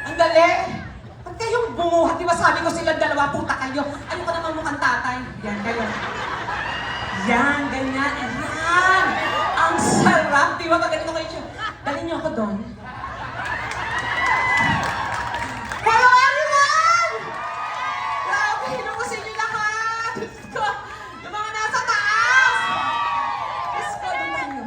Ang dali. Ba't kayong bumuhat? Di ba sabi ko silang dalawa, puta kayo. Ano ka naman mukhang tatay? Yan kayo. Yan, ganyan. Yan. Ang sarap. Di ba pag ganito kayo? Dali niyo ako doon. Hello everyone! Grabe, hello ko sa inyo lahat. Diyos ko. Yung mga nasa taas. Diyos ko, doon tayo.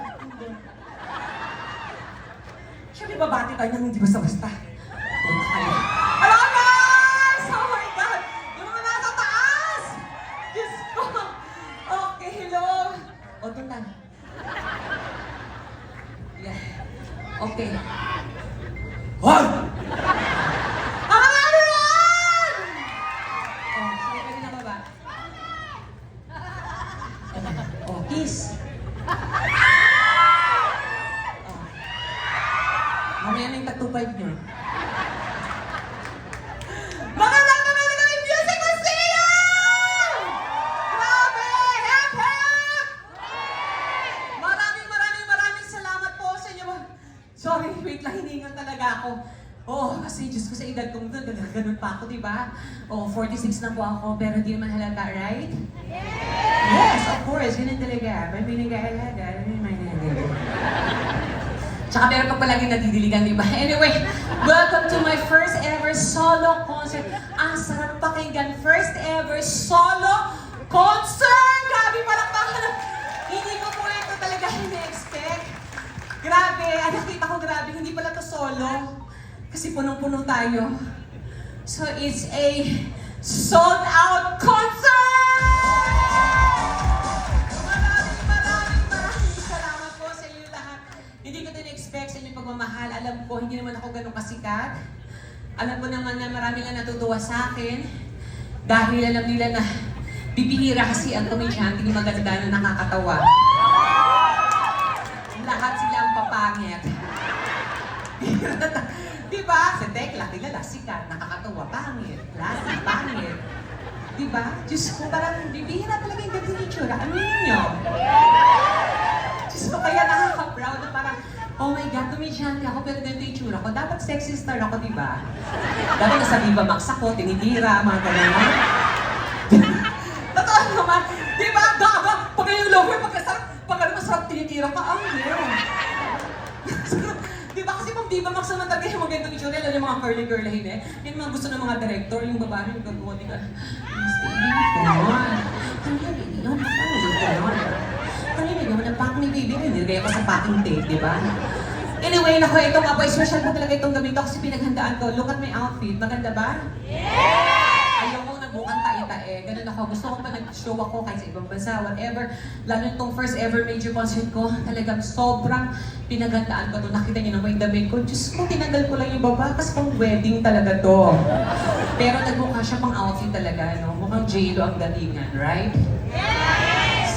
Siyempre, babati tayo ng hindi basta-basta. Doon tayo. Hello guys! Oh my God! Yung mga nasa taas! Diyos ko! Okay, hello. O, doon tayo. Yeah. Okay. Hoy! Mga everyone! Oh, sige, pwede na baba. Oh, kiss. Mamaya na yung tatupad nyo. Magandang gabi na kami, Music Museum! Grabe! Hep, hep! Maraming salamat po sa inyo. Sorry, wait lang, hiningal talaga ako. Oo, kasi Diyos ko sa edad kong doon, ganun pa ako, di ba? Oo, 46 na po ako, pero hindi naman halata, right? Yes, of course, ganun talaga. May nag-aalaga, may nag-aalaga. Tsaka meron pa palagi nadidiligan, di ba? Anyway, welcome to my first ever solo concert. Ang sarap pakinggan, first ever solo concert! Grabe, palakpakan! Hindi ko po ito talaga in-expect. Grabe, nakita ko grabe, hindi pala to solo. Kasi punong-puno tayo. So it's a sold out concert! Maraming salamat po sa inyo lahat. Hindi ko din expect sa inyong pagmamahal. Alam ko, hindi naman ako ganun kasikat. Alam ko naman na marami nga natutuwa sa akin. Dahil alam nila na bibihira kasi ang komedyante yung maganda na nakakatawa. Lahat sila ang papangit. Diba? Sa Tekla, kilala, sikat, nakakatawa, pangit, lasing, pangit. Diba? Diyos ko, parang bibihira talaga yung ganito yung itsura. Aminin nyo. Diyos ko, kaya nakaka-proud na parang, oh my God, komedyante ako, pero ganito yung itsura ko. Dapat sexy star ako, diba? Dapat nasa Viva Max ako, tinitira, mga ganun. Totoo naman, diba? Gaga, pag yung logo, pag ano masarap tinitira ka, yeah. Diba kasi pang Viva Max naman talaga yung magandang itsura, lalo yung mga curly-curly eh. Yan mga gusto ng mga director, yung babae yung gagawa, di ka, kanina naman ang pack ni baby, nilagay ako sa packing tape, di ba? Anyway, naku, ito nga po, special po talaga itong gamit ko kasi pinaghandaan ko. Look at my outfit, maganda ba? Ayoko nagbukang tae-tae, ganun ako. Gusto ko pa nag-show ako kahit sa ibang bansa, whatever. Lalo itong first ever major concert ko, talagang sobrang pinaghandaan ko to. Nakita niyo naman yung damit ko. Diyos ko, tinanggal ko lang yung baba kasi pang wedding talaga to. Pero nagmukha siya pang outfit talaga, no? Mukhang J-Lo ang datingan, right?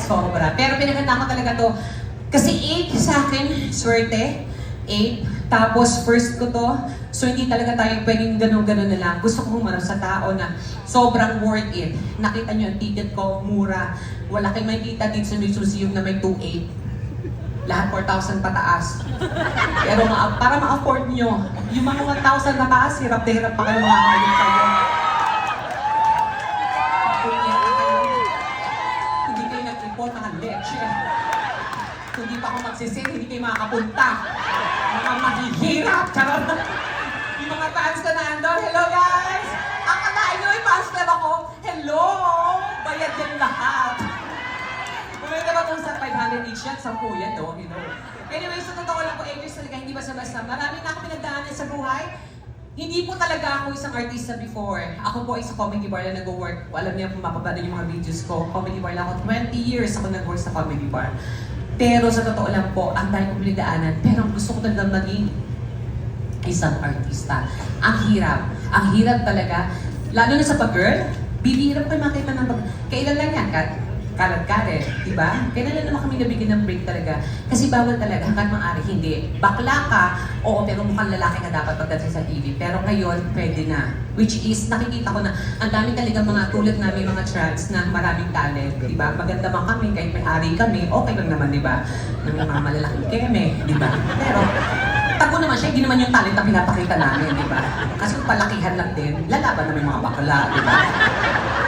Sobra. Pero pinaghandaan ko talaga to. Kasi 8 sa akin, swerte. 8. Tapos first ko to. So hindi talaga tayo pwedeng ganun-ganun na lang. Gusto ko humano sa tao na sobrang worth it. Nakita nyo ang ticket ko, mura. Wala kayong makikita dito sa Museum na may 2.8. Lahat 4,000 pataas. Pero para ma-afford nyo, yung mga 1,000 pataas, hirap na hirap pa kayo mga hayop kayo. Hindi kayo nag-report mga leche. Hindi pa ako magsising, hindi kayo makakapunta. Mga mahihirap, charot. Yung mga fans na nandun, hello guys! Akalain nyo, may fans club ako. Hello! Bayad yan lahat. Bumili ba kung sa 500 each yan? 10 yan, no? Hello. Anyway, sa totoo lang po, Angels talaga, hindi basta-basta. Marami na ako pinagdaanan sa buhay. Hindi po talaga ako isang artista before. Ako po ay sa comedy bar na nag-work. Alam niyo kung mapapanood yung mga videos ko. Comedy bar lang ako. 20 years ako nag-work sa comedy bar. Pero sa totoo lang po, ang dahil kong pinagdaanan. Pero ang gusto ko talaga maging isang artista. Ang hirap. Ang hirap talaga. Lalo na sa pag-girl, bibihirap kayo makita ng pag... Kailan lang yan, kalat-kalat, di ba? Kailan lang naman kami nabigyan ng break talaga. Kasi bawal talaga, hanggang maaari hindi. Bakla ka, oo, pero mukhang lalaki ka dapat pagdating sa TV. Pero ngayon, pwede na. Which is, nakikita ko na ang dami talaga mga tulad namin mga trans na maraming talent, di ba? Maganda man kami, kahit may ari kami, okay lang naman, di ba? Nang mga malalaking keme, di ba? Pero, Tago naman siya, hindi naman yung talent na pinapakita namin, di ba? Kasi kung palakihan lang din, lalaban naman yung mga bakla, di ba?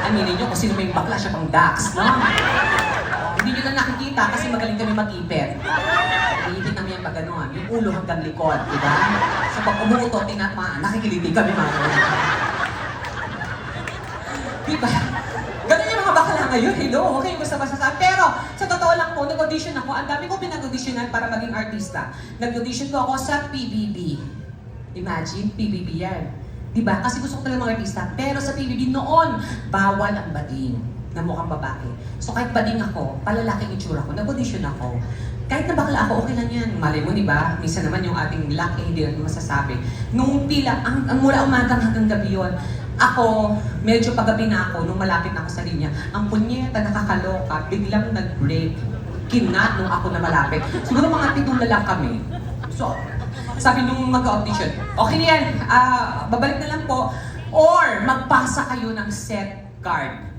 Aminin nyo kung sino may bakla, siya pang Dax, no? Hindi nyo na nakikita kasi magaling kami mag-ipit. Iipit namin yung pag gano'n, yung ulo hanggang likod, di ba? So pag umuuto, nakikilitig kami mga di ba? Ganun yung mga bakla ngayon, hello, okay, basta-basta sa. Pero, sa totoo lang po, nag-audition ako. Ang dami ko pinag-auditionan para maging artista. Nag-audition po ako sa PBB. Imagine, PBB yan. Diba? Kasi gusto ko talaga mga artista. Pero sa PBB noon, bawal ang bading na mukhang babae. So kahit bading ako, palalaking itsura ko, nag-audition ako. Kahit na bakla ako, okay lang yan. Malay mo, di ba? Minsan naman yung ating luck, hindi natin masasabi. Nung pila, ang mula umagang hanggang gabi yun, ako, medyo paggabi na ako, nung malapit na ako sa linya, ang punyeta, nakakaloka, biglang nag-break. Kinat nung ako na malapit. Siguro mga pitong na lang kami. So, sabi nung mag-audition, okay na yan, babalik na lang po. Or, magpasa kayo ng set card.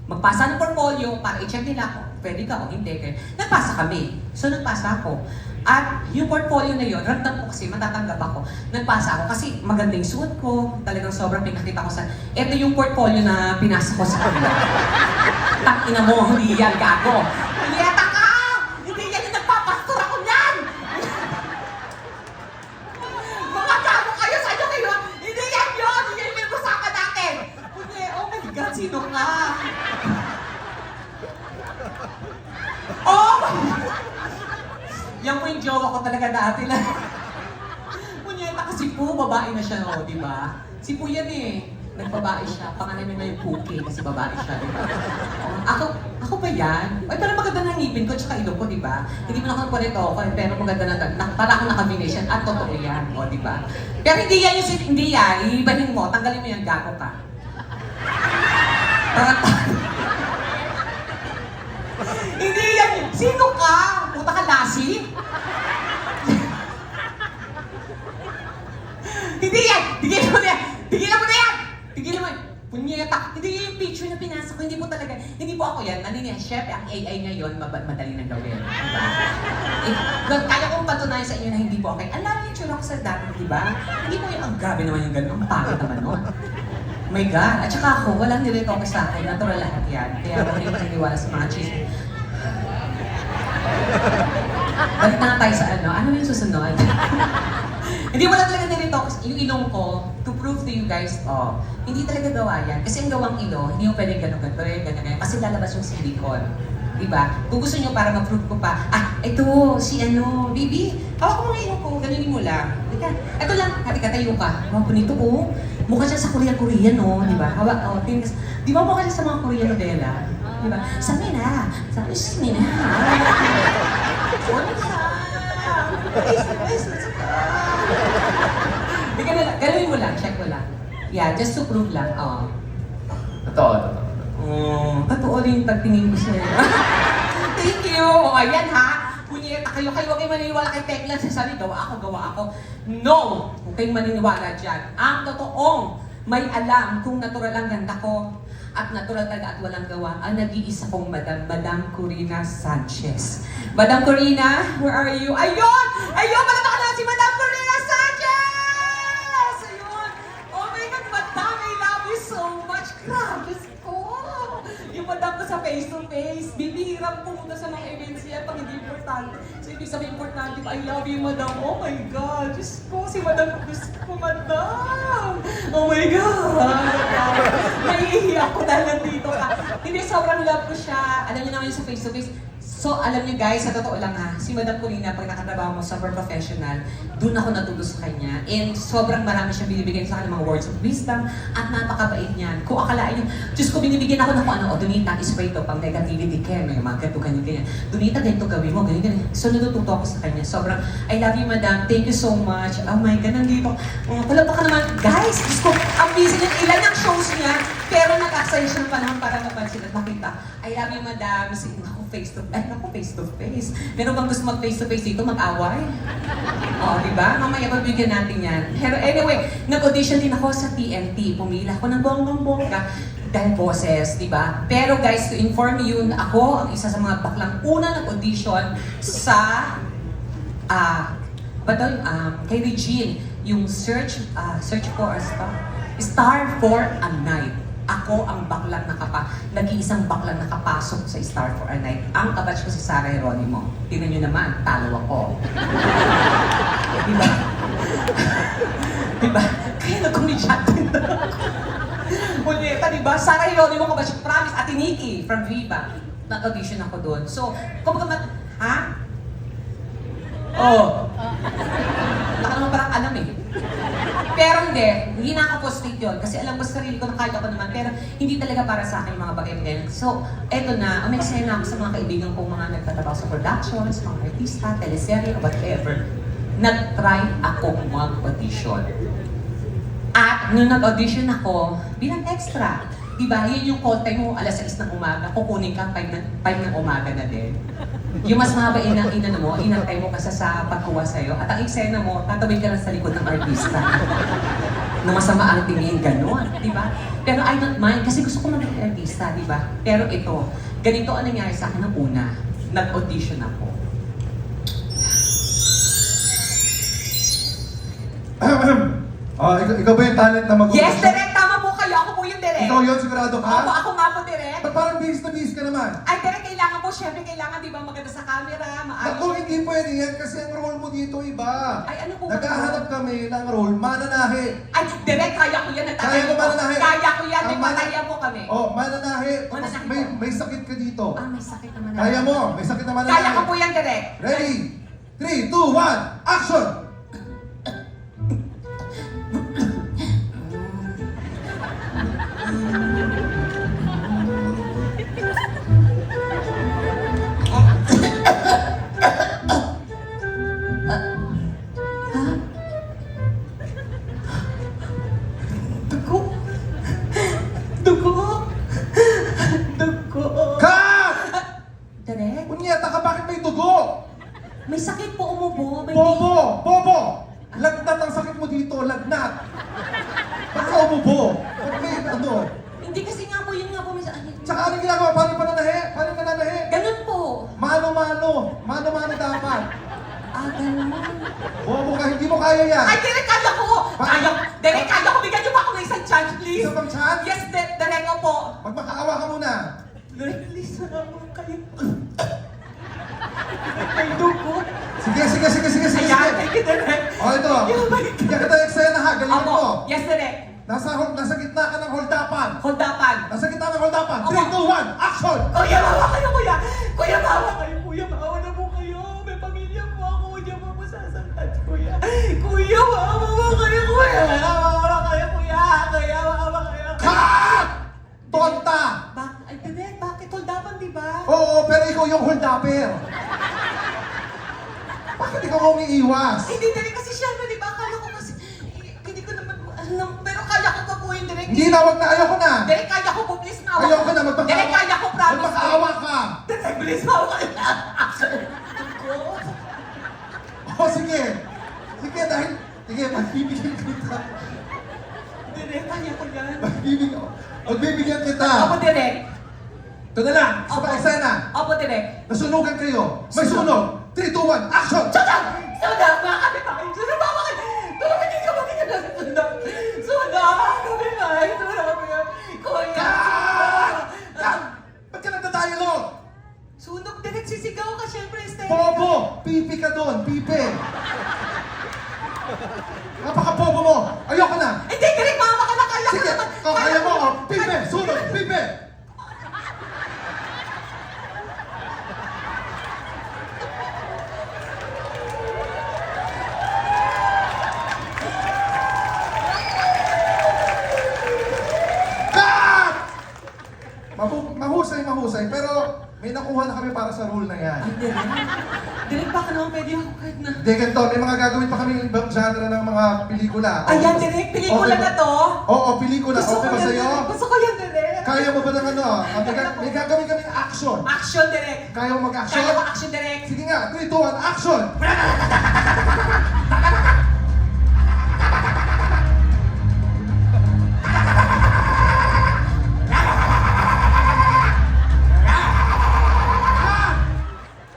Magpasa ng portfolio para i-check nila ako. Pwede ka o hindi. Nagpasa kami. So, nagpasa ako. At yung portfolio na yun, ramdam ko kasi matatanggap ako. Nagpasa ako kasi maganda yung suot ko. Talagang sobrang pinakita ko sa... Ito yung portfolio na pinasa ko sa kanila. Takina mo, hindi yan, gago. Pilieta ka! Hindi yan yung nagpapastor ako niyan! Mga gago kayo, sa inyo kayo! Hindi yan yun! Hindi yan yung pinag-usapan natin! Hindi, oh my God, sino ka? Oh my God! Yan po yung jowa ko talaga dati lang. Punyeta kasi po, babae na siya, no, di ba? Si po yan eh. Nagbabae siya. Pangalan niya na yung Puki kasi babae siya, di ba? Ako ba yan? Ay, pero maganda na ngipin ko tsaka ilong ko, di ba? Hindi mo na korek ako, pero maganda na para ako na-combination at totoo yan, o, di ba? Pero hindi yan yung hindi yan. Iibahin mo, tanggalin mo yan, gago ka. Hindi yan. Sino ka? Puta ka lasi? Hindi yan! Tigilan mo na yan! Tigilan mo na yan! Tigilan mo yan! Punyeta! Hindi yung picture na pinasa ko. Hindi po talaga. Hindi po ako yan. Naniniya, chef, ang AI ngayon, madali nang gawin. Diba? Kaya kong patunayan sa inyo na hindi po okay. Ang lalo yung tsura ko sa dati, di ba? Hindi po yung, ang grabe naman yung gano'n. Ang pangit naman nun. My God! At saka ako, walang nire-focus sa akin. Natural lahat yan. Kaya huwag kayo maniniwala sa mga chismis. Balik na nga tayo sa ano. Ano yung susunod? Hindi wala talaga nire-focus. Yung ilong ko, to prove to you guys, hindi talaga gawa yan. Kasi ang gawang ilo, hindi mo pwedeng gano'n. Kasi lalabas yung silicone. Diba? Kung gusto nyo para ma-prove ko pa, ito, si ano, Bibi, hawak mo nga ilong ko, ganunin mo lang. Halika, ito lang, halika, tayo ka. Hawak ko nito, mukha siya sa Korean, no? Diba? Hawak, di ba mukha siya sa mga Korean novela? Diba? Samina! Sabi siya, Samina! Ganunin mo lang, check mo lang. Yeah, just to prove lang, Totoo. Totoo rin yung pagtingin ko sa'yo. Thank you! O, ayan ha! Punyeta kayo, huwag kayong maniniwala kay Tekla. Sasabi, gawa ako. No! Huwag kayong maniniwala dyan. Ang totoong may alam kung natural ang ganda ko at natural talaga at walang gawa ang nag-iisa kong Madam Corina Sanchez. Madam Corina, where are you? Ayun! Palatakan na si Madam Corina Sanchez! Ayun! Oh my God, Madam, I love you so much. Grabe ko! Yung madam ko sa face-to-face, bibihirang pumunta sa mga events yan pag hindi importante. So, ibig sabihin importante, I love you, madam. Oh my God! Diyos ko, si madam, Diyos ko, madam! Oh my God! Naiiyak ko dahil nandito ka. Hindi, sobrang love ko siya. Alam niyo naman yung sa face-to-face. So, alam niyo guys, sa totoo lang ha, si Madam Corina, pag nakatrabaho mo, super professional, doon ako natuto sa kanya. And sobrang marami siyang binibigay sa akin ng mga words of wisdom at napakabait niyan. Kung akalain niyo, Diyos ko, binibigyan ako ng kung ano, Donita, spray to, pang negativity care, may mga ganito, ganyan. Donita, ganito gawin mo, ganyan. So, natututo ako sa kanya. Sobrang, I love you, Madam. Thank you so much. Oh my God, nandito. Wala pa ka naman. Guys, Diyos ko, ang busy niya. Ilan ang shows niya, pero nag-aksaya siya ng panahon para mapansin at makita. I love you, Madam. Face-to-face. Meron bang gusto mag-face-to-face dito, mag-away? Diba? Mamaya pagbigyan natin yan. Pero anyway, nag-audition din ako sa TNT. Pumila ako ng bonggang-bongga dahil boses, diba? Pero guys, to inform you, ako ang isa sa mga baklang una nag-audition sa Bato, kay Regine, yung search for a star for a night. Ako ang baklang nag-iisang baklang nakapasok sa Star for a Night. Ang kabatch ko si Sarah Geronimo. Tingnan nyo naman, talo ako. Diba? Diba? Kaya nag-comediante na ako. Unyeta, diba? Sarah Geronimo kabatch, promise, Ate Nikki from Viva. Nag-audition ako doon. So, kumbaga, ha? Oh. Baka naman parang alam eh. Pero hindi na ako post-state yun. Kasi alam ko sa sarili ko na kaya ko naman. Pero hindi talaga para sa akin yung mga bagay-bagay. So, eto na, umeksaya na ako sa mga kaibigan kong mga nagtatrabaho sa productions, mga artista, teleserye, whatever. Nag-try ako mag-audition. At nung nag-audition ako, bilang extra, diba, yun yung call time mo, alas 6 ng umaga, kukunin ka 5 ng umaga na din. Yung mas mahaba inantay mo kasi sa pagkuha sa'yo. At ang eksena mo, tatawid ka lang sa likod ng artista. Na masama ang tingin, gano'n, di ba? Pero I don't mind, kasi gusto ko maging artista, di ba? Pero ito, ganito ang nangyari sa akin ng una. Nag-audition ako. Ikaw ba yung talent na mag-audition? Yes, direct! Tama po kayo! Ako po yung direct! Ikaw yun, sigurado ka? Ako nga po direct! Ba't parang bihis na bihis ka naman? Ay, direct, kailangan po, syempre kailangan, di ba, maganda sa camera, maayos. Ako, hindi pwede yan kasi ang role mo dito iba. Ay, ano po ba? Naghahanap kami ng role, mananahe. Ay, direct, kaya ko yan. Kaya mo mananahe? Kaya ko yan, may Ang pataya po kami. Oh, mananahe. Tapos Mananahe po. may sakit ka dito. Ah, may sakit naman. Kaya mo, may sakit na mananahe. Kaya ko po yan, direct. Ready? 3, 2, 1, action! Dugo. Dugo. Dugo. Cut! Direct, Punyeta ka, bakit may dugo? may sakit po umubo. May Bobo! Bobo! Lagnat ang sakit mo dito, lagnat! Ba't ka umubo? Ba't may ano? Hindi kasi nga po, yun nga po. May Tsaka anong ginagawa? Paano pa nanahe? Paano ka nanahe? ganun po. Mano-mano! Mano-mano dapat! Ah, ganun. Bobo ka, hindi mo kaya yan! Ay, direct, kaya ko. Kaya, direct, kaya ko. Bigyan niyo ba ako ng isang chance, please? Isa pang chance? Yes, direct ko po. Magmakaawa ka muna! Direct, please, salamat kayo. May dugo. Sige, sige, sige, sige, sige! Ayan, thank you, direct. O ito, Oh my God. bigyan kita eksena ha, galingan Opo, mo! yes, direct. Nasa gitna ka ng holdapan! Holdapan. Nasa gitna ng holdapan! Opo. 3, 2, 1, action! Kuya, mawa kayo, kuya! Kuya, mawa kayo, kuya! Maawa na po kayo! May pamilya po ako! Kuya, mapasasangkat, kuya! Kuya, maawa kayo, kuya! Maawa kayo, kuya! Kuya, maawa kayo! Cut! Tonta! Ay, direct, bakit holdapan, di ba? Oo, pero ikaw yung holdapper! Bakit ikaw umiiwas? Hindi, direct, kasi syempre, di ba? Akala ko kasi, hindi ko naman, alam, pero kaya ko pa po yung direct. Hindi na, wag na, ayoko na! Direct, kaya ko po, please, maawa. Ayoko na, magmakaawa. Direct, kaya ko, promise. Magmakaawa ka! Direct, please, maawa kayo. O sige! Sige, dahil... Sige, magbibigyan kita. Direct, kaya ko yan. Magbibigyan kita. Opo, direct. Ito na lang, sa Opo. eksena. Opo, direct. Nasunugan kayo. May sunog. 3, 2, 1, action! Sunog! Sunog! Mga kapitbahay! Sunog! Mga kapitbahay! Tulungan niyo kami ka na sunog! Sunog! Kapitbahay! Sunog! Kuya! Cut! Ba't ka nagda-dialogue? Sunog! Direct sisigaw ka syempre, Estelle! Bobo! Pipi ka doon, pipi! Napaka-bobo mo! Ayoko na! Hindi! Direct! Mama ka na! Kaya ko Sige! naman! Kaya mo! Oh, pipi! Sunog! Pipi! Cut! Mahusay, pero may nakuha na kami para sa role na yan. Ay, Direct! Direct, baka naman pwede ako kahit na... Hindi, ganito, may mga gagawin pa kami ibang genre ng mga pelikula. Ayan, Direct! Pelikula Okay ba? na to! Oo, pelikula. Gusto Okay ko ba yan, sa'yo? Direct! Gusto ko yan, Direct! Kaya mo ba ng ano? May gagawin kaming action. Action, Direct! Kaya mo mag-action? Kaya ko action, Direct! Sige nga, 3, 2, 1, action!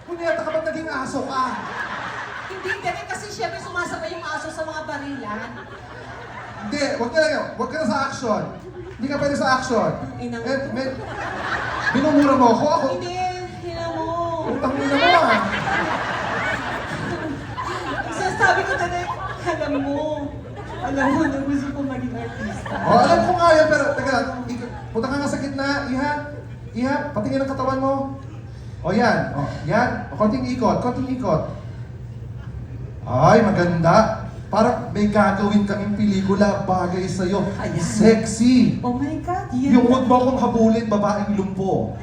Punyeta ka ba't naging aso ka? Hindi, Direct, kasi syempre Hindi, wag ka lang yun. Wag ka na sa action. Hindi ka pwede sa action. Inang- Binumura mo ako. Ako. Hindi, hina mo. Utang mo naman. Sasabi ko direct, alam mo na gusto ko maging artista. Alam ko nga yan, pero teka lang. Punta ka nga sa gitna. Iha, patingin ang katawan mo. Yan. Yan. Konting ikot. Ay, maganda. Parang may gagawin kaming pelikula bagay sa'yo. Ayan. Sexy. Oh my God, yan. Yung huwag mo akong habulin, babaeng lumpo.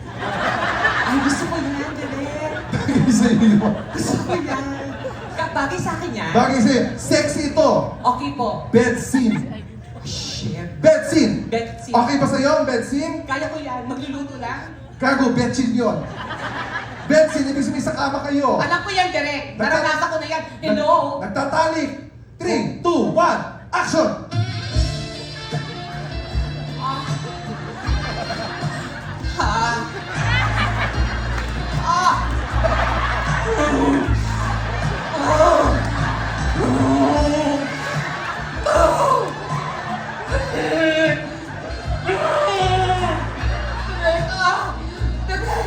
Ay, gusto ko yan, direct. Bagay sa'yo yun. Gusto ko yan. Bagay sa akin yan. Bagay sa'yo. Sexy ito. Okay po. Bed scene. Shit. Bed scene. Bed scene. Okay ba sa'yo ang bed scene? Kaya ko yan. Magluluto lang. Gago, bed scene yun. Bed scene, ibig sabihin sa kama kayo. Alam ko yan, direct. Naranasan ko na yan. Hello? Nagtatalik. 3, 2, 1, action! Ha? Ah!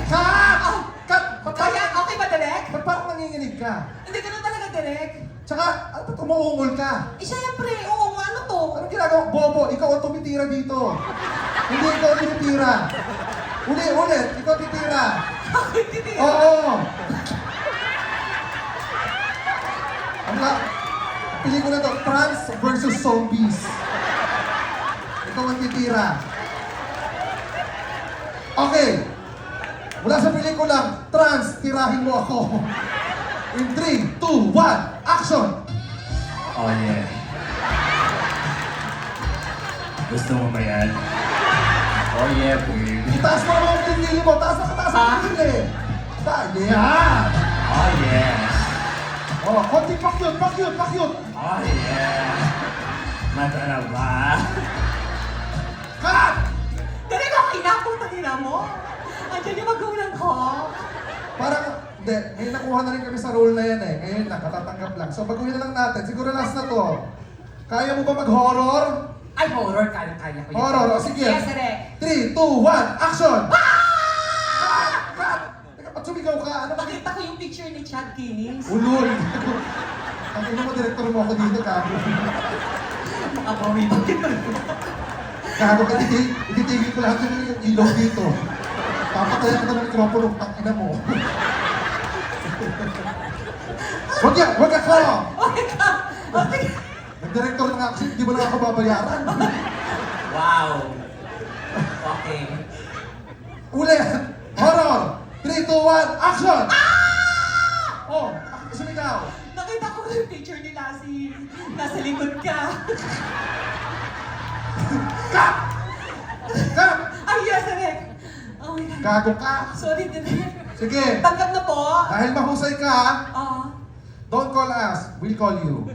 Cut! Cut! Kaya, okay ba, direct? Ba't parang nanginginig ka? Hindi ganun talaga, direct. Tsaka, ba't umuungol ka? Eh, syempre, oo, ano to? Anong ginagawa? Bobo, ikaw ang tumitira dito. Hindi ikaw ang tumitira. Ulit, ikaw titira. Hindi. Oo! Ang pelikula to, Trans versus Zombies. Ikaw ang titira. Okay. Mula sa pelikulang Trans, tirahin mo ako. In 3, 2, 1, action! Oh yeah. Gusto mo ba yan? Oh yeah, babe. Itaas mo naman ang pinili mo. Taas ang pinili. Yeah! Oh yeah. Oh, konti pakyut. Oh yeah. Masarap ba? Cut! Direct, okay na po, tangina mo. Andiyan yung magulang ko. Parang, hindi, may nakuha na rin kami sa role na yan eh. Ngayon na, katatanggap lang. So, baguhin na lang natin. Siguro last na to. Kaya mo ba mag-horror? Ay, horror, kaya ko yun. Horror, o sige. Yes, direct. 3, 2, 1, action! Cut! Teka, ba't sumigaw ka? Ano ba? Nakita ko yung picture ni Chad Kinnings. Ulul! Ang ino mo, direktor mo ako dito, gago. Makabawi ba yun? Gago ka, ititigil ko lahat yung ilaw dito. Papatayan ka na ng mikropono, ang ina mo. Wag ako! Okay ka. Okay. Nag-director ng action, hindi mo lang ako babayaran. Wow. Okay. Ulit! Horror! 3, 2, 1, action! Oh, sumigaw. Nakita ko yung picture ni Lassie. Nasa likod ka. Cut! Cut! Ay, yes, direct. Oh my God. Gago ka. Sorry, direct. Sige, Tanggap na po. dahil mahusay ka, Oo. don't call us, we'll call you.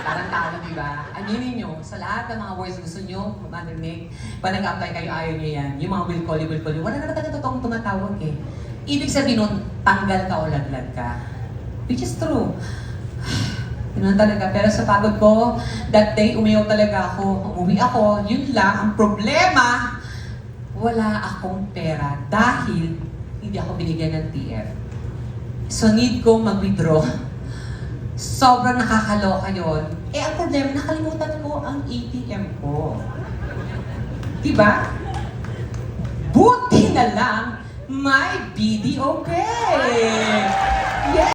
Parang talo, di ba? Aminin nyo, sa lahat ng mga words gusto nyo, marinig, pa nag-apply kayo, ayaw nyo yan. Yung mga will call you, wala naman talaga totoong tumatawag eh. Ibig sabihin nun, tanggal ka o laglag ka. Which is true. Yun talaga. Pero sa pagod ko, that day, umiyaw talaga ako. Umuwi ako, yun lang. Ang problema, wala akong pera dahil hindi ako binigyan ng TF. So need ko mag-withdraw. Sobrang nakakaloka yun. Eh, ang problema, nakalimutan ko ang ATM ko. Diba? Buti na lang, may BDO Pay!